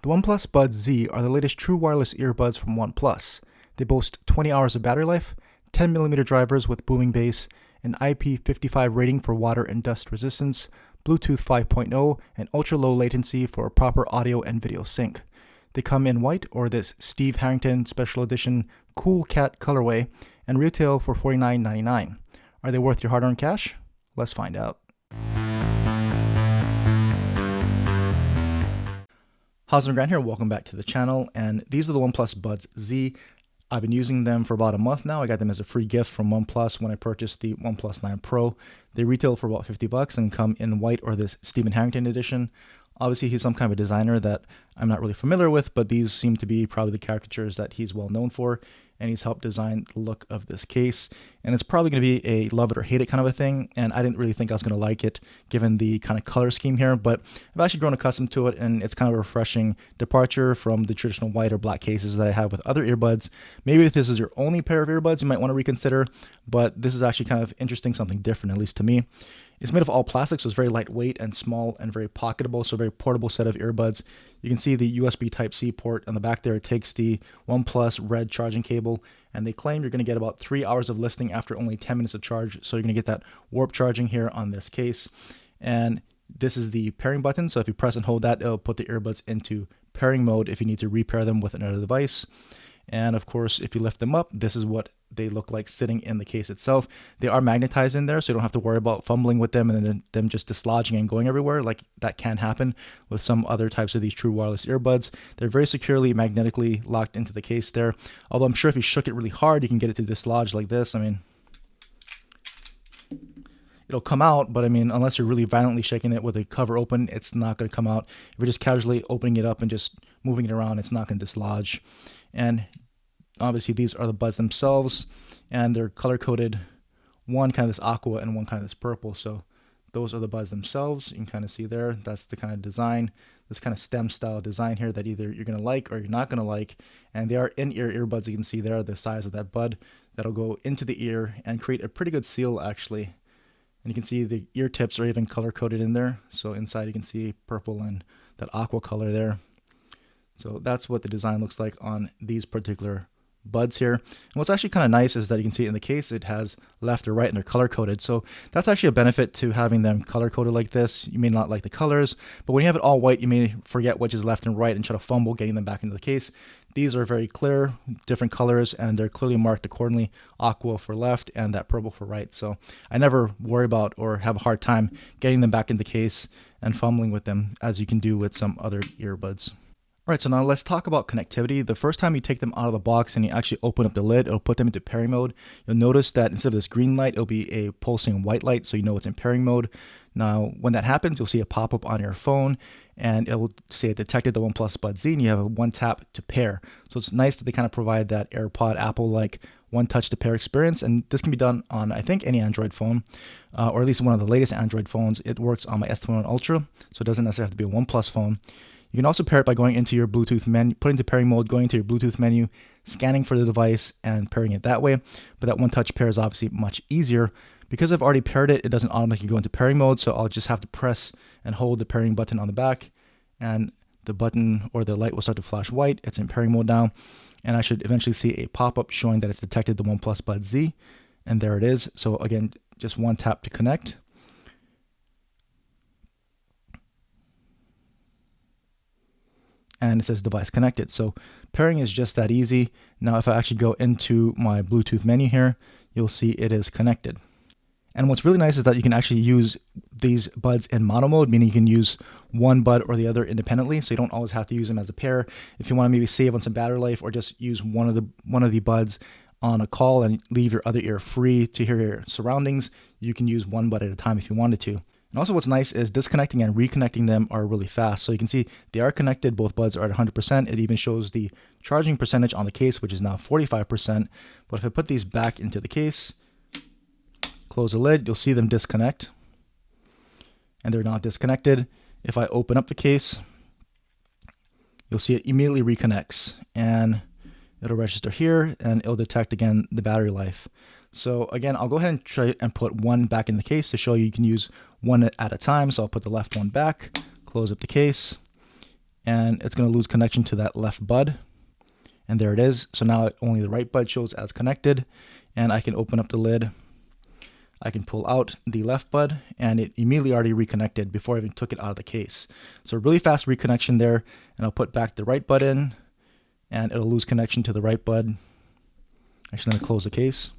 The OnePlus Buds Z are the latest true wireless earbuds from OnePlus. They boast 20 hours of battery life, 10mm drivers with booming bass, an IP55 rating for water and dust resistance, Bluetooth 5.0, and ultra-low latency for proper audio and video sync. They come in white or this Steve Harrington Special Edition Cool Cat colorway and retail for $49.99. Are they worth your hard-earned cash? Let's find out. How's it going here? Welcome back to the channel, and these are the OnePlus Buds Z. I've been using them for about a month now. I got them as a free gift from OnePlus when I purchased the OnePlus 9 Pro. They retail for about $50 and come in white or this Stephen Harrington edition. Obviously, he's some kind of a designer that I'm not really familiar with, but these seem to be probably the caricatures that he's well known for, and he's helped design the look of this case. And it's probably going to be a love it or hate it kind of a thing, and I didn't really think I was going to like it given the kind of color scheme here, but I've actually grown accustomed to it, and it's kind of a refreshing departure from the traditional white or black cases that I have with other earbuds. Maybe if this is your only pair of earbuds, you might want to reconsider, but this is actually kind of interesting, something different, at least to me. It's made of all plastic, so it's very lightweight and small and very pocketable, so a very portable set of earbuds. You can see the USB Type-C port on the back there. It takes the OnePlus red charging cable, and they claim you're going to get about 3 hours of listening after only 10 minutes of charge, so you're going to get that warp charging here on this case. And this is the pairing button, so if you press and hold that, it'll put the earbuds into pairing mode if you need to repair them with another device. And of course, if you lift them up, this is what they look like sitting in the case itself. They are magnetized in there, so you don't have to worry about fumbling with them and then them just dislodging and going everywhere, like that can happen with some other types of these true wireless earbuds. They're very securely magnetically locked into the case there. Although I'm sure if you shook it really hard, you can get it to dislodge like this. I mean, it'll come out, but I mean, unless you're really violently shaking it with the cover open, it's not going to come out. If you're just casually opening it up and just moving it around, it's not going to dislodge. And obviously these are the buds themselves, and they're color-coded, one kind of this aqua and one kind of this purple. So those are the buds themselves. You can kind of see there, that's the kind of design, this kind of stem style design here that either you're going to like or you're not going to like. And they are in-ear earbuds. You can see there the size of that bud that'll go into the ear and create a pretty good seal actually. And you can see the ear tips are even color-coded in there. So inside you can see purple and that aqua color there. So that's what the design looks like on these particular buds here. And what's actually kind of nice is that you can see in the case it has left or right and they're color coded. So that's actually a benefit to having them color coded like this. You may not like the colors, but when you have it all white, you may forget which is left and right and try to fumble getting them back into the case. These are very clear, different colors, and they're clearly marked accordingly. Aqua for left and that purple for right. So I never worry about or have a hard time getting them back in the case and fumbling with them as you can do with some other earbuds. All right, so now let's talk about connectivity. The first time you take them out of the box and you actually open up the lid, it'll put them into pairing mode. You'll notice that instead of this green light, it'll be a pulsing white light, so you know it's in pairing mode. Now, when that happens, you'll see a pop-up on your phone, and it will say it detected the OnePlus Buds Z, and you have a one tap to pair. So it's nice that they kind of provide that AirPod Apple-like one touch to pair experience, and this can be done on, I think, any Android phone, or at least one of the latest Android phones. It works on my S21 Ultra, so it doesn't necessarily have to be a OnePlus phone. You can also pair it by going into your Bluetooth menu, put into pairing mode, going to your Bluetooth menu, scanning for the device, and pairing it that way. But that one-touch pair is obviously much easier. Because I've already paired it, it doesn't automatically go into pairing mode, so I'll just have to press and hold the pairing button on the back, and the button or the light will start to flash white. It's in pairing mode now, and I should eventually see a pop-up showing that it's detected the OnePlus Buds Z, and there it is. So again, just one tap to connect. And it says device connected. So pairing is just that easy. Now if I actually go into my Bluetooth menu here, you'll see it is connected. And what's really nice is that you can actually use these buds in mono mode, meaning you can use one bud or the other independently, so you don't always have to use them as a pair. If you want to maybe save on some battery life or just use one of the buds on a call and leave your other ear free to hear your surroundings, you can use one bud at a time if you wanted to. And also what's nice is disconnecting and reconnecting them are really fast. So you can see they are connected. Both buds are at 100%. It even shows the charging percentage on the case, which is now 45%. But if I put these back into the case, close the lid, you'll see them disconnect. And they're not disconnected. If I open up the case, you'll see it immediately reconnects. And it'll register here, and it'll detect again the battery life. So again, I'll go ahead and try and put one back in the case to show you can use one at a time. So I'll put the left one back, close up the case, and it's going to lose connection to that left bud. And there it is. So now only the right bud shows as connected, and I can open up the lid. I can pull out the left bud, and it immediately already reconnected before I even took it out of the case. So really fast reconnection there, and I'll put back the right bud in, and it'll lose connection to the right bud. Actually, let me close the case.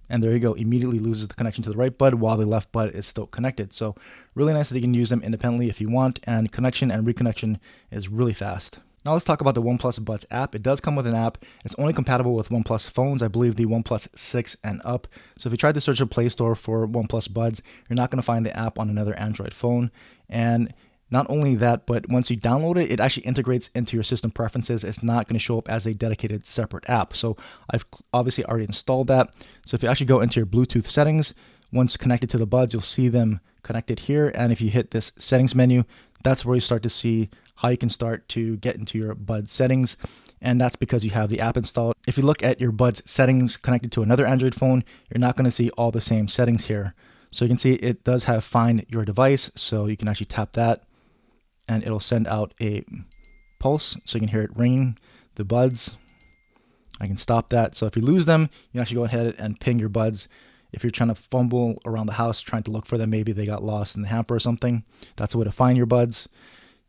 And there you go, immediately loses the connection to the right bud while the left bud is still connected. So really nice that you can use them independently if you want, and connection and reconnection is really fast. Now let's talk about the OnePlus Buds app. It does come with an app. It's only compatible with OnePlus phones, I believe the OnePlus 6 and up. So if you tried to search the Play Store for OnePlus Buds, you're not going to find the app on another Android phone. And not only that, but once you download it, it actually integrates into your system preferences. It's not going to show up as a dedicated separate app. So I've obviously already installed that. So if you actually go into your Bluetooth settings, once connected to the Buds, you'll see them connected here. And if you hit this settings menu, that's where you start to see how you can start to get into your Buds settings. And that's because you have the app installed. If you look at your Buds settings connected to another Android phone, you're not going to see all the same settings here. So you can see it does have find your device. So you can actually tap that and it'll send out a pulse. So you can hear it ring the Buds. I can stop that. So if you lose them, you can actually go ahead and ping your Buds. If you're trying to fumble around the house, trying to look for them, maybe they got lost in the hamper or something, that's a way to find your Buds.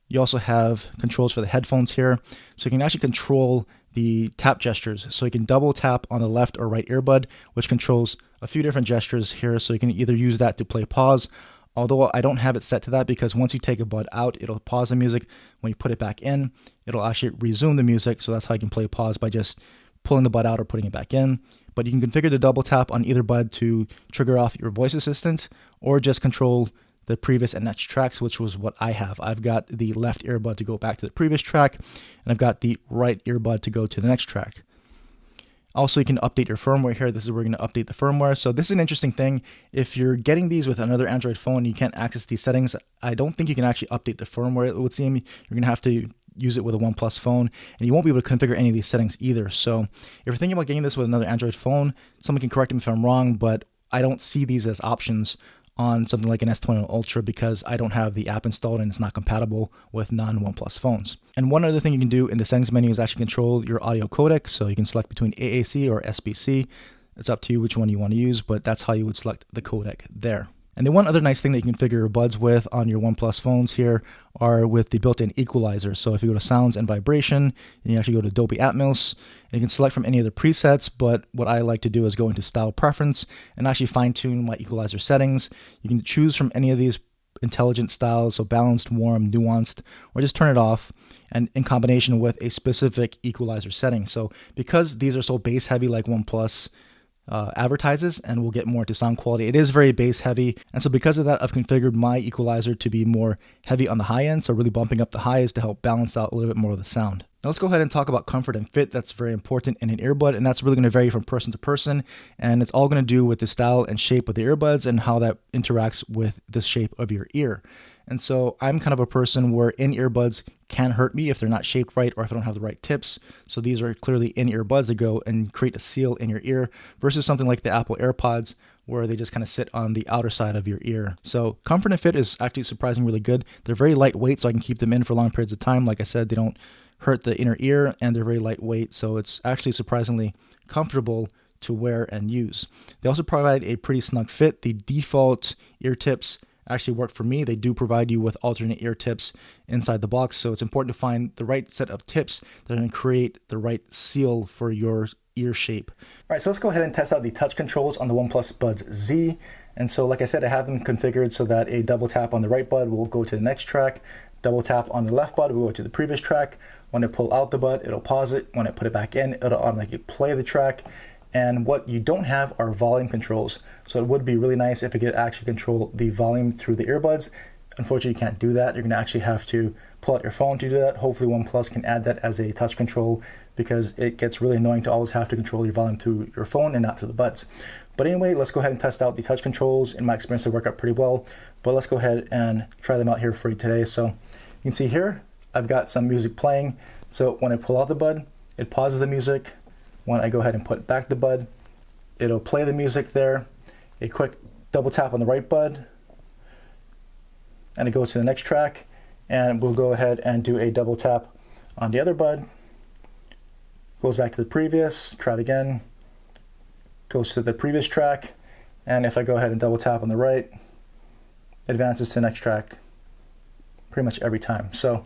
You also have controls for the headphones here. So you can actually control the tap gestures. So you can double tap on the left or right earbud, which controls a few different gestures here. So you can either use that to play pause, although I don't have it set to that because once you take a bud out, it'll pause the music. When you put it back in, it'll actually resume the music. So that's how you can play pause, by just pulling the bud out or putting it back in. But you can configure the double tap on either bud to trigger off your voice assistant, or just control the previous and next tracks, which was what I have. I've got the left earbud to go back to the previous track, and I've got the right earbud to go to the next track. Also, you can update your firmware here. This is where we're going to update the firmware. So this is an interesting thing. If you're getting these with another Android phone and you can't access these settings, I don't think you can actually update the firmware. It would seem you're going to have to use it with a OnePlus phone, and you won't be able to configure any of these settings either. So if you're thinking about getting this with another Android phone, someone can correct me if I'm wrong, but I don't see these as options on something like an S21 Ultra because I don't have the app installed and it's not compatible with non-OnePlus phones. And one other thing you can do in the settings menu is actually control your audio codec. So you can select between AAC or SBC. It's up to you which one you want to use, but that's how you would select the codec there. And the one other nice thing that you can configure your Buds with on your OnePlus phones here are with the built-in equalizer. So if you go to sounds and vibration, and you actually go to Dolby Atmos, and you can select from any of the presets, but what I like to do is go into style preference and actually fine-tune my equalizer settings. You can choose from any of these intelligent styles, so balanced, warm, nuanced, or just turn it off, and in combination with a specific equalizer setting. So because these are so bass heavy like OnePlus advertises, and we'll get more into sound quality, it is very bass heavy, and so because of that, I've configured my equalizer to be more heavy on the high end, so really bumping up the highs to help balance out a little bit more of the sound. Now let's go ahead and talk about comfort and fit. That's very important in an earbud, and that's really going to vary from person to person, and it's all going to do with the style and shape of the earbuds and how that interacts with the shape of your ear. And so I'm kind of a person where in-ear buds can hurt me if they're not shaped right or if I don't have the right tips. So these are clearly in-ear buds that go and create a seal in your ear versus something like the Apple AirPods where they just kind of sit on the outer side of your ear. So comfort and fit is actually surprisingly really good. They're very lightweight, so I can keep them in for long periods of time. Like I said, they don't hurt the inner ear, and they're very lightweight, so it's actually surprisingly comfortable to wear and use. They also provide a pretty snug fit. The default ear tips actually work for me. They do provide you with alternate ear tips inside the box, so it's important to find the right set of tips that are going to create the right seal for your ear shape. All right, so let's go ahead and test out the touch controls on the OnePlus Buds Z. And so like I said, I have them configured so that a double tap on the right bud will go to the next track, double tap on the left bud will go to the previous track. When I pull out the bud, it'll pause it. When I put it back in, it'll automatically play the track. And what you don't have are volume controls. So it would be really nice if it could actually control the volume through the earbuds. Unfortunately, you can't do that. You're going to actually have to pull out your phone to do that. Hopefully OnePlus can add that as a touch control, because it gets really annoying to always have to control your volume through your phone and not through the buds. But anyway, let's go ahead and test out the touch controls. In my experience, they work out pretty well. But let's go ahead and try them out here for you today. So you can see here, I've got some music playing. So when I pull out the bud, it pauses the music. When I go ahead and put back the bud, it'll play the music there. A quick double tap on the right bud, and it goes to the next track. And we'll go ahead and do a double tap on the other bud. Goes back to the previous, try it again. Goes to the previous track. And if I go ahead and double tap on the right, it advances to the next track pretty much every time. So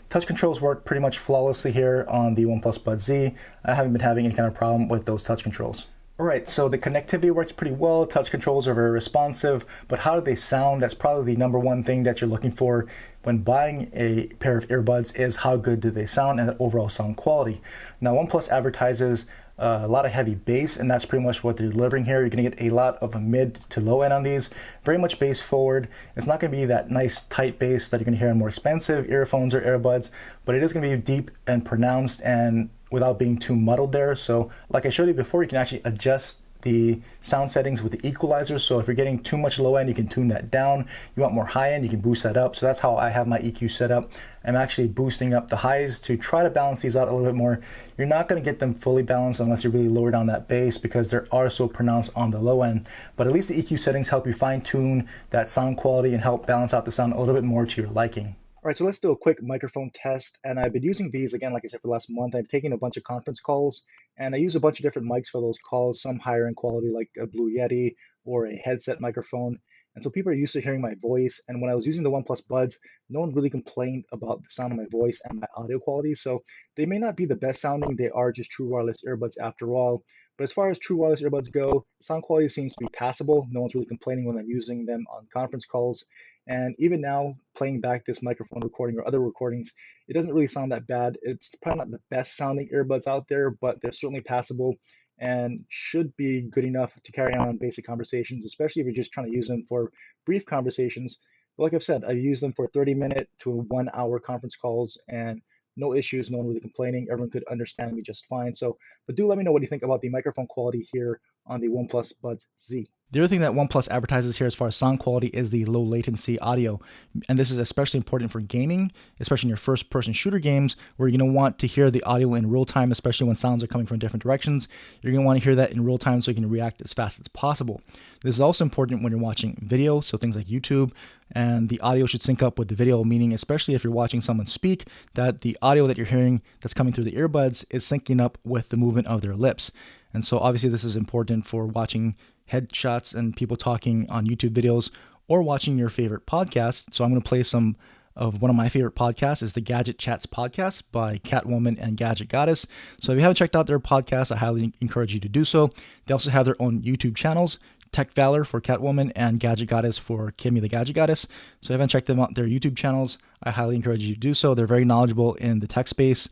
touch controls work pretty much flawlessly here on the OnePlus Buds Z. I haven't been having any kind of problem with those touch controls. Alright, so the connectivity works pretty well, touch controls are very responsive, but how do they sound? That's probably the number one thing that you're looking for when buying a pair of earbuds, is how good do they sound and the overall sound quality. Now OnePlus advertises a lot of heavy bass, and that's pretty much what they're delivering here. You're going to get a lot of a mid to low end on these, very much bass forward. It's not going to be that nice tight bass that you're going to hear on more expensive earphones or earbuds, but it is going to be deep and pronounced and without being too muddled there. So like I showed you before, you can actually adjust the sound settings with the equalizer. So if you're getting too much low end, you can tune that down. You want more high end, you can boost that up. So that's how I have my EQ set up. I'm actually boosting up the highs to try to balance these out a little bit more. You're not going to get them fully balanced unless you really lower down that bass, because they are so pronounced on the low end. But at least the EQ settings help you fine tune that sound quality and help balance out the sound a little bit more to your liking. All right, so let's do a quick microphone test. And I've been using these, again, like I said, for the last month. I've taken a bunch of conference calls, and I use a bunch of different mics for those calls, some higher in quality like a Blue Yeti or a headset microphone. And so people are used to hearing my voice. And when I was using the OnePlus Buds, no one really complained about the sound of my voice and my audio quality. So they may not be the best sounding. They are just true wireless earbuds after all. But as far as true wireless earbuds go, sound quality seems to be passable. No one's really complaining when I'm using them on conference calls. And even now, playing back this microphone recording or other recordings, it doesn't really sound that bad. It's probably not the best sounding earbuds out there, but they're certainly passable and should be good enough to carry on basic conversations, especially if you're just trying to use them for brief conversations. But like I've said, I use them for 30-minute to 1 hour conference calls, and no issues, no one really complaining. Everyone could understand me just fine. So, but do let me know what you think about the microphone quality here on the OnePlus Buds Z. The other thing that OnePlus advertises here as far as sound quality is the low latency audio. And this is especially important for gaming, especially in your first person shooter games, where you're going to want to hear the audio in real time, especially when sounds are coming from different directions. You're going to want to hear that in real time so you can react as fast as possible. This is also important when you're watching video, so things like YouTube, and the audio should sync up with the video, meaning especially if you're watching someone speak, that the audio that you're hearing that's coming through the earbuds is syncing up with the movement of their lips. And so obviously this is important for watching headshots and people talking on YouTube videos or watching your favorite podcast. So I'm going to play some of one of my favorite podcasts, is the Gadget Chats podcast by Catwoman and Gadget Goddess. So if you haven't checked out their podcast, I highly encourage you to do so. They also have their own YouTube channels, Tech Valor for Catwoman and Gadget Goddess for Kimmy the Gadget Goddess. So if you haven't checked them out, their YouTube channels, I highly encourage you to do so. They're very knowledgeable in the tech space,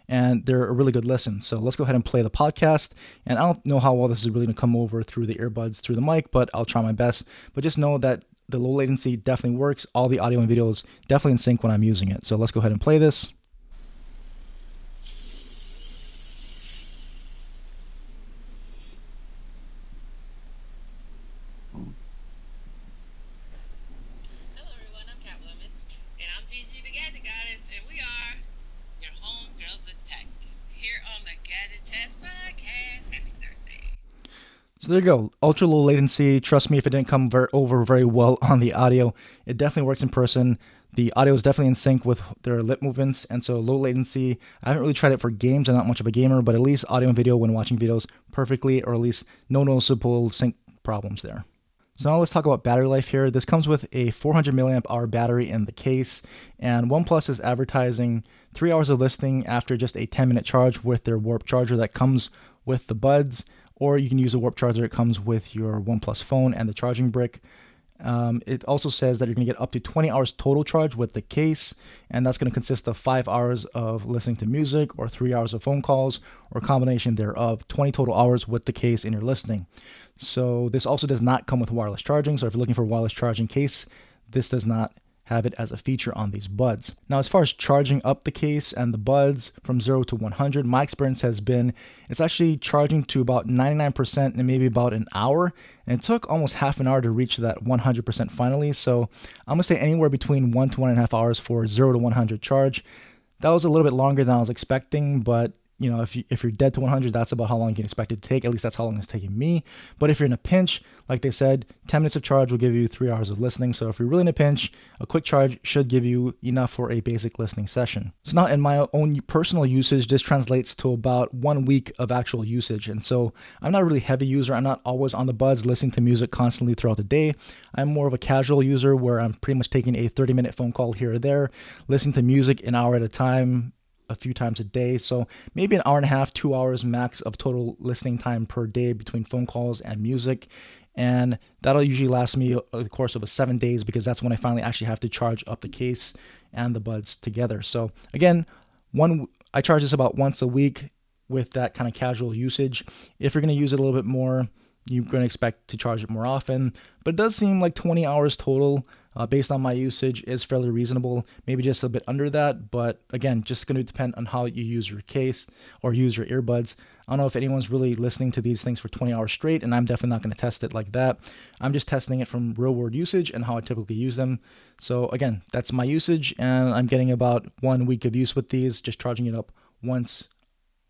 and they're a really good listen. So let's go ahead and play the podcast. And I don't know how well this is really going to come over through the earbuds, through the mic, but I'll try my best. But just know that the low latency definitely works. All the audio and video is definitely in sync when I'm using it. So let's go ahead and play this. Hello everyone, I'm Catwoman. And I'm Gigi the Gadget Goddess, and we are your homegirls of tech here on the Gadget Chats podcast. Happy Thursday. So there you go, ultra low latency. Trust me, if it didn't come over very well on the audio, it definitely works in person. The audio is definitely in sync with their lip movements, and so low latency. I haven't really tried it for games. I'm not much of a gamer, but at least audio and video when watching videos perfectly, or at least no noticeable sync problems there. So now let's talk about battery life here. This comes with a 400 milliamp hour battery in the case, and OnePlus is advertising 3 hours of listening after just a 10-minute charge with their Warp charger that comes with the Buds, or you can use a Warp charger that comes with your OnePlus phone and the charging brick. It also says that you're going to get up to 20 hours total charge with the case, and that's going to consist of 5 hours of listening to music or 3 hours of phone calls, or a combination thereof, 20 total hours with the case in your listening. So this also does not come with wireless charging. So if you're looking for a wireless charging case, this does not have it as a feature on these Buds. Now, as far as charging up the case and the Buds from 0 to 100, my experience has been it's actually charging to about 99% in maybe about an hour. And it took almost half an hour to reach that 100% finally. So I'm going to say anywhere between 1 to 1.5 hours for 0 to 100 charge. That was a little bit longer than I was expecting, but if you're dead to 100, that's about how long you can expect it to take. At least that's how long it's taking me. But if you're in a pinch, like they said, 10 minutes of charge will give you 3 hours of listening. So if you're really in a pinch, a quick charge should give you enough for a basic listening session. So now in my own personal usage, this translates to about 1 week of actual usage. And so I'm not a really heavy user. I'm not always on the buds listening to music constantly throughout the day. I'm more of a casual user where I'm pretty much taking a 30-minute phone call here or there, listening to music an hour at a time, a few times a day. So maybe an hour and a half, 2 hours max of total listening time per day between phone calls and music. And that'll usually last me the course of 7 days, because that's when I finally actually have to charge up the case and the buds together. So again, I charge this about once a week with that kind of casual usage. If you're going to use it a little bit more, you're going to expect to charge it more often. But it does seem like 20 hours total, based on my usage, is fairly reasonable. Maybe just a bit under that. But again, just going to depend on how you use your case or use your earbuds. I don't know if anyone's really listening to these things for 20 hours straight, and I'm definitely not going to test it like that. I'm just testing it from real world usage and how I typically use them. So again, that's my usage, and I'm getting about 1 week of use with these, just charging it up once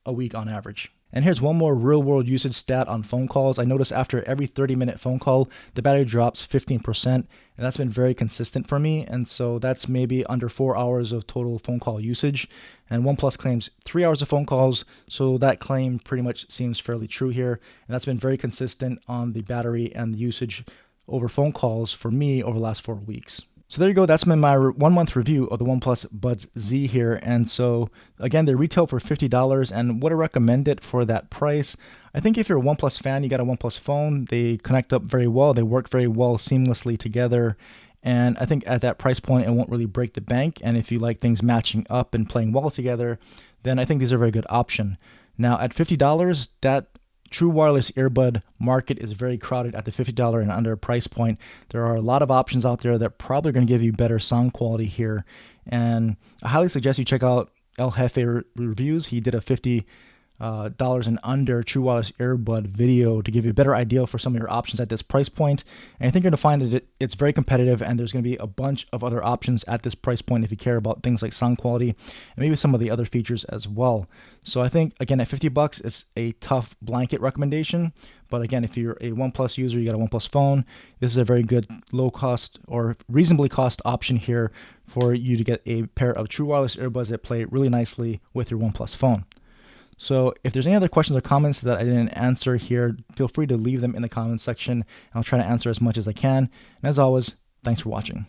a week on average. And here's one more real world usage stat on phone calls. I noticed after every 30-minute phone call, the battery drops 15%, and that's been very consistent for me. And so that's maybe under 4 hours of total phone call usage. And OnePlus claims 3 hours of phone calls, so that claim pretty much seems fairly true here. And that's been very consistent on the battery and the usage over phone calls for me over the last 4 weeks. So there you go. That's been my 1 month review of the OnePlus Buds Z here. And so again, they retail for $50, and would I recommend it for that price? I think if you're a OnePlus fan, you got a OnePlus phone, they connect up very well. They work very well seamlessly together. And I think at that price point, it won't really break the bank. And if you like things matching up and playing well together, then I think these are a very good option. Now at $50, that true wireless earbud market is very crowded at the $50 and under price point. There are a lot of options out there that probably are going to give you better sound quality here. And I highly suggest you check out El Jefe Reviews. He did a $50 and under true wireless earbud video to give you a better idea for some of your options at this price point. And I think you're going to find that it's very competitive, and there's going to be a bunch of other options at this price point if you care about things like sound quality and maybe some of the other features as well. So I think, again, at $50, it's a tough blanket recommendation. But again, if you're a OnePlus user, you got a OnePlus phone, this is a very good low cost or reasonably cost option here for you to get a pair of true wireless earbuds that play really nicely with your OnePlus phone. So if there's any other questions or comments that I didn't answer here, feel free to leave them in the comments section, and I'll try to answer as much as I can. And as always, thanks for watching.